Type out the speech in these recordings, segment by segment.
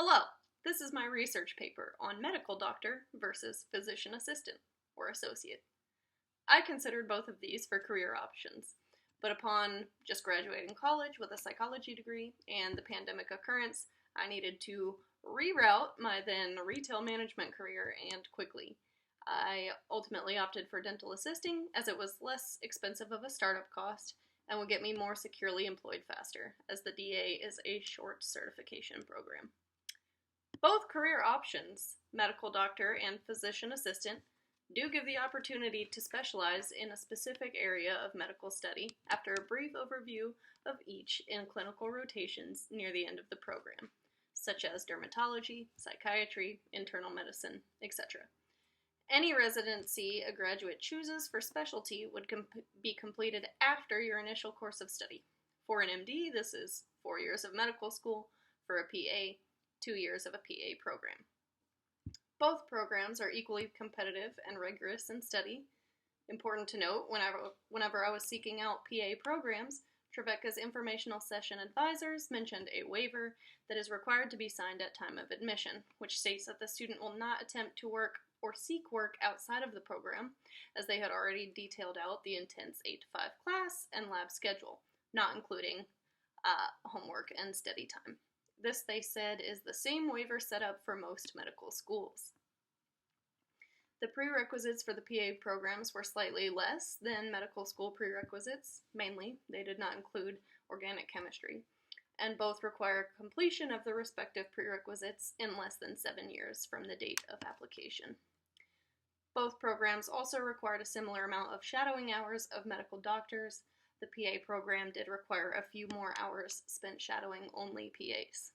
Hello, this is my research paper on medical doctor versus physician assistant or associate. I considered both of these for career options, but upon just graduating college with a psychology degree and the pandemic occurrence, I needed to reroute my then retail management career and quickly. I ultimately opted for dental assisting as it was less expensive of a startup cost and would get me more securely employed faster, as the DA is a short certification program. Both career options, medical doctor and physician assistant, do give the opportunity to specialize in a specific area of medical study after a brief overview of each in clinical rotations near the end of the program, such as dermatology, psychiatry, internal medicine, etc. Any residency a graduate chooses for specialty would be completed after your initial course of study. For an MD, this is 4 years of medical school. For a PA, 2 years of a PA program. Both programs are equally competitive and rigorous in study. Important to note, whenever I was seeking out PA programs, Trevecca's informational session advisors mentioned a waiver that is required to be signed at time of admission, which states that the student will not attempt to work or seek work outside of the program, as they had already detailed out the intense 8 to 5 class and lab schedule, not including homework and study time. This, they said, is the same waiver set up for most medical schools. The prerequisites for the PA programs were slightly less than medical school prerequisites. Mainly, they did not include organic chemistry, and both require completion of the respective prerequisites in less than 7 years from the date of application. Both programs also required a similar amount of shadowing hours of medical doctors. The PA program did require a few more hours spent shadowing only PAs.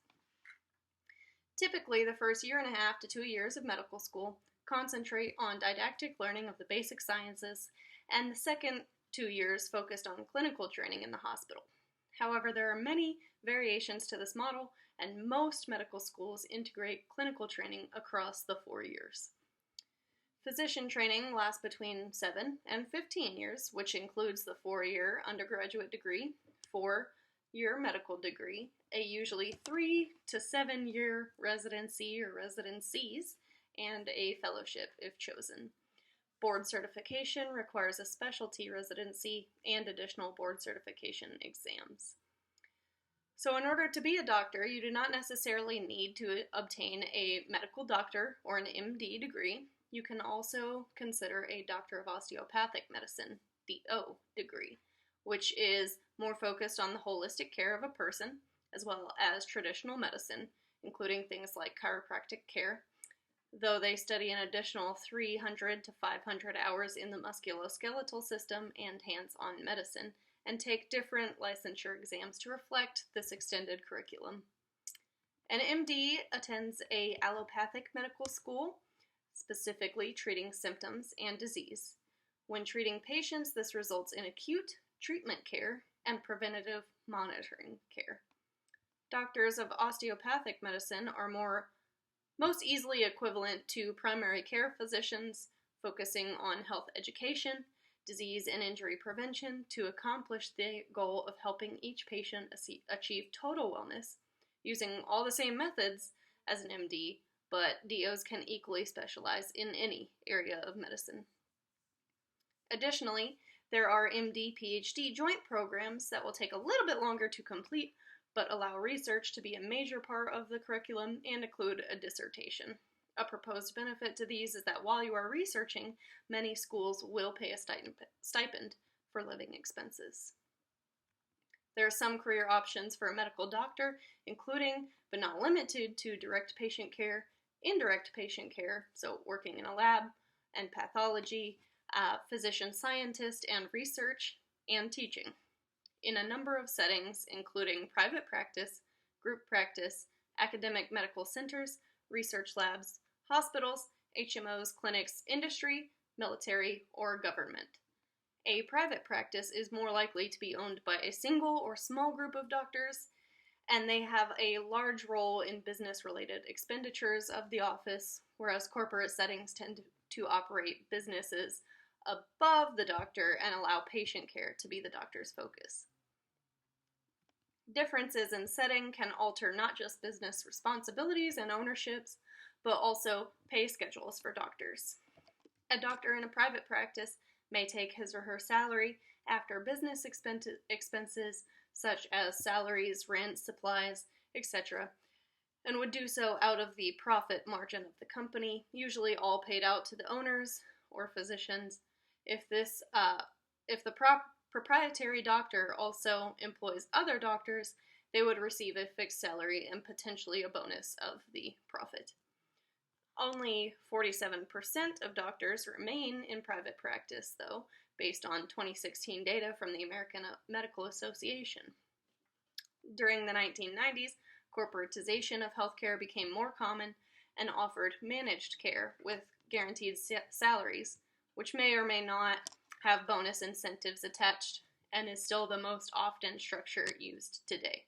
Typically, the first 1.5 to 2 years of medical school concentrate on didactic learning of the basic sciences, and the second 2 years focused on clinical training in the hospital. However, there are many variations to this model, and most medical schools integrate clinical training across the 4 years. Physician training lasts between 7 and 15 years, which includes the 4-year undergraduate degree, 4-year medical degree, a usually 3 to 7 year residency or residencies, and a fellowship if chosen. Board certification requires a specialty residency and additional board certification exams. So in order to be a doctor, you do not necessarily need to obtain a medical doctor or an MD degree. You can also consider a Doctor of Osteopathic Medicine, DO, degree, which is more focused on the holistic care of a person, as well as traditional medicine, including things like chiropractic care, though they study an additional 300 to 500 hours in the musculoskeletal system and hands-on medicine, and take different licensure exams to reflect this extended curriculum. An MD attends a allopathic medical school, specifically treating symptoms and disease. When treating patients, this results in acute treatment care and preventative monitoring care. Doctors of osteopathic medicine are most easily equivalent to primary care physicians, focusing on health education, disease and injury prevention to accomplish the goal of helping each patient achieve total wellness, using all the same methods as an MD, but DOs can equally specialize in any area of medicine. Additionally, there are MD-PhD joint programs that will take a little bit longer to complete, but allow research to be a major part of the curriculum and include a dissertation. A proposed benefit to these is that while you are researching, many schools will pay a stipend for living expenses. There are some career options for a medical doctor, including, but not limited to, direct patient care, indirect patient care, so working in a lab, and pathology, physician scientist and research, and teaching, in a number of settings, including private practice, group practice, academic medical centers, research labs, hospitals, HMOs, clinics, industry, military, or government. A private practice is more likely to be owned by a single or small group of doctors, and they have a large role in business-related expenditures of the office, whereas corporate settings tend to operate businesses above the doctor and allow patient care to be the doctor's focus. Differences in setting can alter not just business responsibilities and ownerships, but also pay schedules for doctors. A doctor in a private practice may take his or her salary after business expenses such as salaries, rent, supplies, etc., and would do so out of the profit margin of the company, usually all paid out to the owners or physicians. If the proprietary doctor also employs other doctors, they would receive a fixed salary and potentially a bonus of the profit. Only 47% of doctors remain in private practice, though, based on 2016 data from the American Medical Association. During the 1990s, corporatization of healthcare became more common and offered managed care with guaranteed salaries, which may or may not have bonus incentives attached and is still the most often structure used today.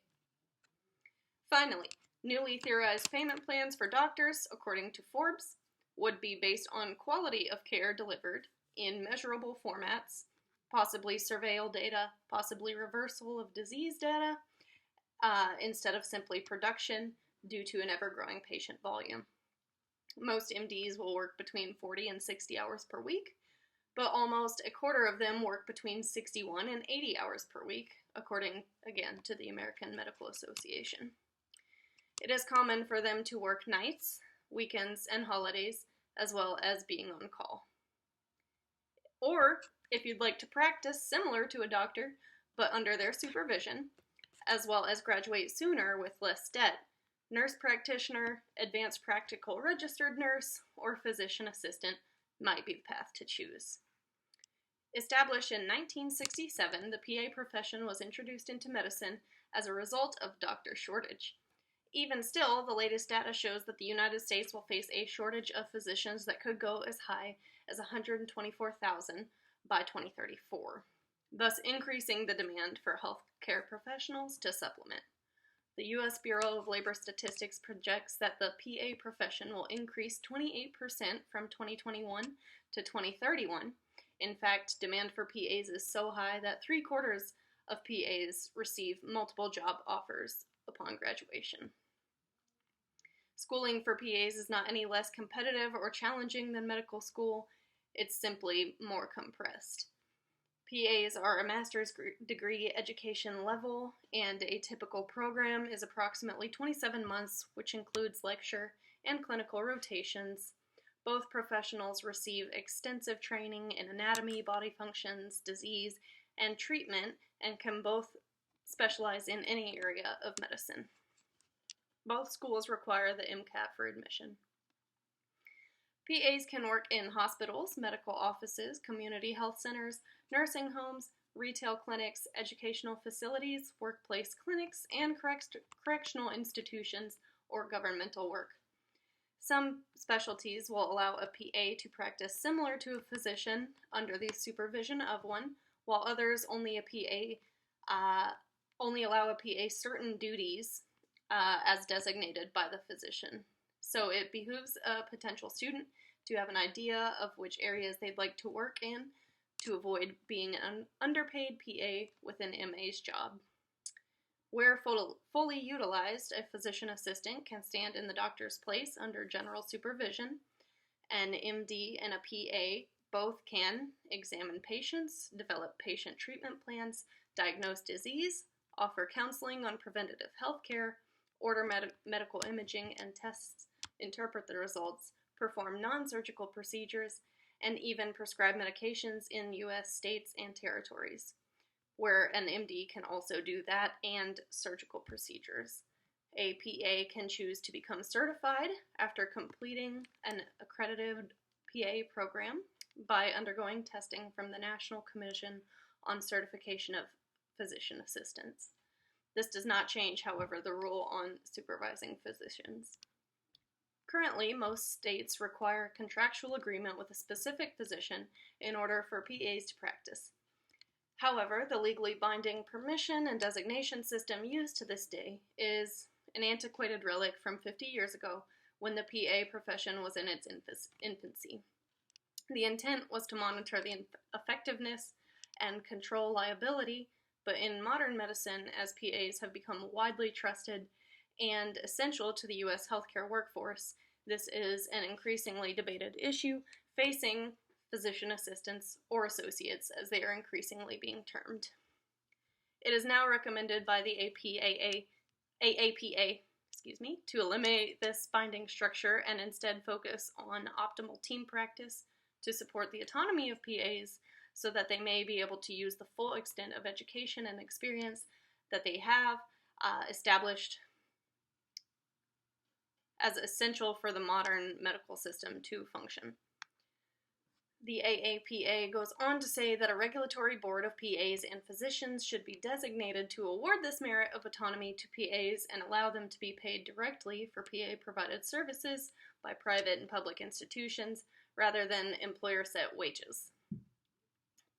Finally, newly theorized payment plans for doctors, according to Forbes, would be based on quality of care delivered in measurable formats, possibly surveil data, possibly reversal of disease data, instead of simply production due to an ever-growing patient volume. Most MDs will work between 40 and 60 hours per week, but almost a quarter of them work between 61 and 80 hours per week, according, again, to the American Medical Association. It is common for them to work nights, weekends, and holidays, as well as being on call. Or, if you'd like to practice similar to a doctor, but under their supervision, as well as graduate sooner with less debt, nurse practitioner, advanced practical registered nurse, or physician assistant might be the path to choose. Established in 1967, the PA profession was introduced into medicine as a result of doctor shortage. Even still, the latest data shows that the United States will face a shortage of physicians that could go as high as 124,000 by 2034, thus increasing the demand for healthcare professionals to supplement. The U.S. Bureau of Labor Statistics projects that the PA profession will increase 28% from 2021 to 2031. In fact, demand for PAs is so high that 3/4 of PAs receive multiple job offers upon graduation. Schooling for PAs is not any less competitive or challenging than medical school, it's simply more compressed. PAs are a master's degree education level, and a typical program is approximately 27 months, which includes lecture and clinical rotations. Both professionals receive extensive training in anatomy, body functions, disease, and treatment, and can both specialize in any area of medicine. Both schools require the MCAT for admission. PAs can work in hospitals, medical offices, community health centers, nursing homes, retail clinics, educational facilities, workplace clinics, and correctional institutions or governmental work. Some specialties will allow a PA to practice similar to a physician under the supervision of one, while others only allow a PA certain duties as designated by the physician. So it behooves a potential student to have an idea of which areas they'd like to work in to avoid being an underpaid PA with an MA's job. Where fully utilized, a physician assistant can stand in the doctor's place under general supervision. An MD and a PA both can examine patients, develop patient treatment plans, diagnose disease, offer counseling on preventative health care, order medical imaging and tests, interpret the results, perform non-surgical procedures, and even prescribe medications in U.S. states and territories, where an MD can also do that and surgical procedures. A PA can choose to become certified after completing an accredited PA program by undergoing testing from the National Commission on Certification of Physician Assistants. This does not change, however, the rule on supervising physicians. Currently, most states require a contractual agreement with a specific physician in order for PAs to practice. However, the legally binding permission and designation system used to this day is an antiquated relic from 50 years ago when the PA profession was in its infancy. The intent was to monitor the effectiveness and control liability but in modern medicine, as PAs have become widely trusted and essential to the U.S. healthcare workforce, this is an increasingly debated issue facing physician assistants, or associates as they are increasingly being termed. It is now recommended by the AAPA to eliminate this binding structure and instead focus on optimal team practice to support the autonomy of PAs so that they may be able to use the full extent of education and experience that they have established as essential for the modern medical system to function. The AAPA goes on to say that a regulatory board of PAs and physicians should be designated to award this merit of autonomy to PAs and allow them to be paid directly for PA-provided services by private and public institutions rather than employer-set wages.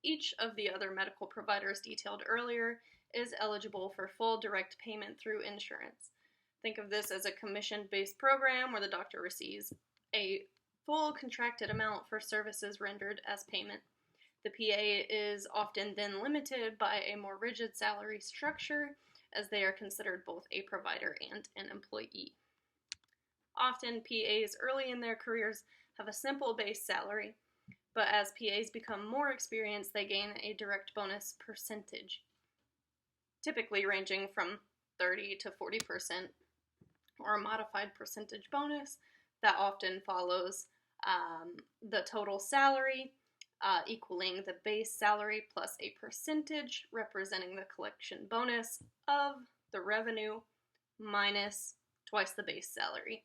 Each of the other medical providers detailed earlier is eligible for full direct payment through insurance. Think of this as a commission-based program where the doctor receives a full contracted amount for services rendered as payment. The PA is often then limited by a more rigid salary structure as they are considered both a provider and an employee. Often PAs early in their careers have a simple base salary, but as PAs become more experienced, they gain a direct bonus percentage, typically ranging from 30 to 40%, or a modified percentage bonus that often follows the total salary, equaling the base salary plus a percentage representing the collection bonus of the revenue minus twice the base salary.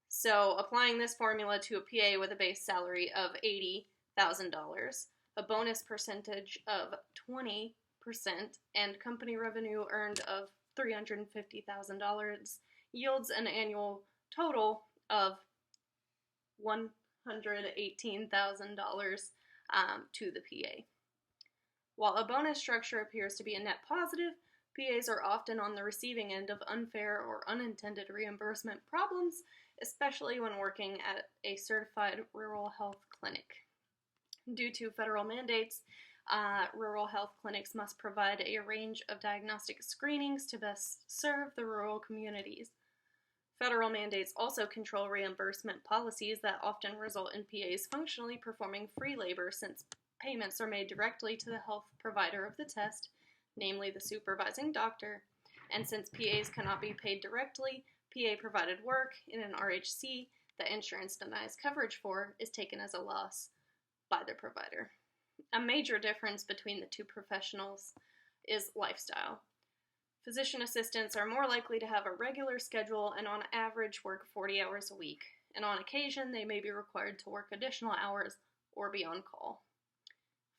So applying this formula to a PA with a base salary of $80,000, a bonus percentage of 20%, and company revenue earned of $350,000 yields an annual total of $118,000 to the PA. While a bonus structure appears to be a net positive, PAs are often on the receiving end of unfair or unintended reimbursement problems, especially when working at a certified rural health clinic. Due to federal mandates, rural health clinics must provide a range of diagnostic screenings to best serve the rural communities. Federal mandates also control reimbursement policies that often result in PAs functionally performing free labor since payments are made directly to the health provider of the test, namely the supervising doctor, and since PAs cannot be paid directly, PA-provided work in an RHC that insurance denies coverage for is taken as a loss by the provider. A major difference between the two professionals is lifestyle. Physician assistants are more likely to have a regular schedule and on average work 40 hours a week, and on occasion they may be required to work additional hours or be on call.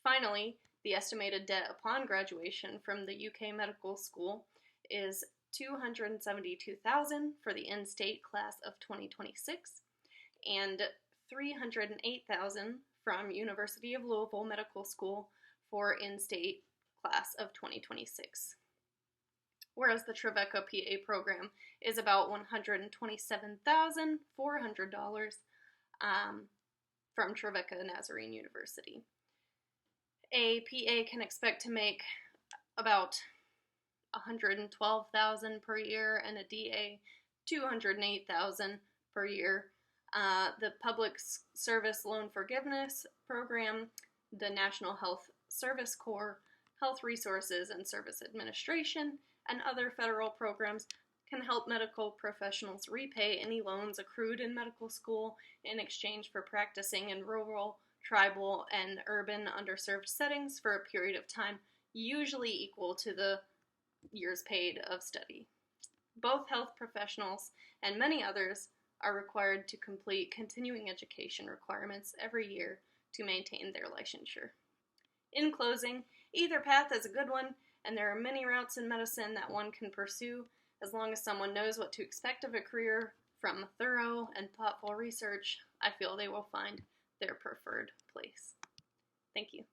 Finally, the estimated debt upon graduation from the UK medical school is $272,000 for the in-state class of 2026 and $308,000 from University of Louisville Medical School for in-state class of 2026. Whereas the Trevecca PA program is about $127,400 from Trevecca Nazarene University. A PA can expect to make about $112,000 per year and a DA $208,000 per year. The Public Service Loan Forgiveness Program, the National Health Service Corps, Health Resources and Service Administration, and other federal programs can help medical professionals repay any loans accrued in medical school in exchange for practicing in rural, tribal, and urban underserved settings for a period of time usually equal to the years paid of study. Both health professionals and many others are required to complete continuing education requirements every year to maintain their licensure. In closing, either path is a good one, and there are many routes in medicine that one can pursue as long as someone knows what to expect of a career from thorough and thoughtful research. I feel they will find their preferred place. Thank you.